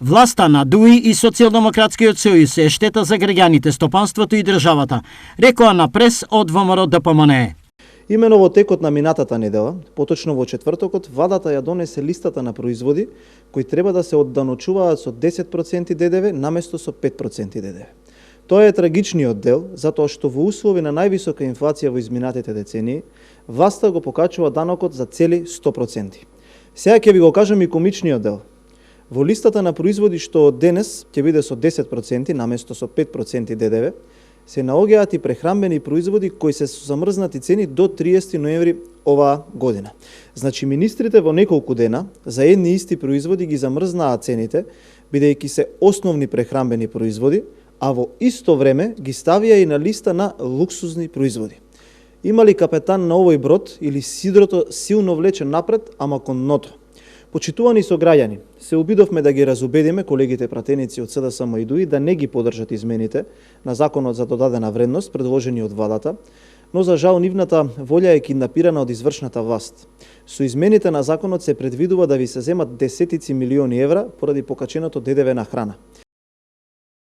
Власта на ДУИ и Социјалдемократскиот сојуз е штета за граѓаните, стопанството и државата, рекоа на прес од ВМРО ДПМНЕ. Имено во текот на минатата недела, поточно во четвртокот, владата ја донесе листата на производи кои треба да се одданочуваат со 10% ДДВ наместо со 5% ДДВ. Тоа е трагичниот дел, затоа што во услови на највисока инфлација во изминатите децении, власта го покачува данокот за цели 100%. Сега ќе ви го кажам и комичниот дел. Во листата на производи што од денес ќе биде со 10% наместо со 5% ДДВ, се наоѓаат и прехранбени производи кои се со замрзнати цени до 30 ноември оваа година. Значи, министрите во неколку дена за едни исти производи ги замрзнаат цените, бидејќи се основни прехранбени производи, а во исто време ги ставија и на листа на луксузни производи. Има ли капетан на овој брод или сидрото силно влече напред, ама кон дното? Почитувани сограѓани, се обидовме да ги разубедиме колегите пратеници од СДСМ и ДУИ да не ги подржат измените на законот за додадена вредност предложени од владата, но за жал нивната волја е киднапирана од извршната власт. Со измените на законот се предвидува да ви се земат десетици милиони евра поради покаченото ДДВ на храна.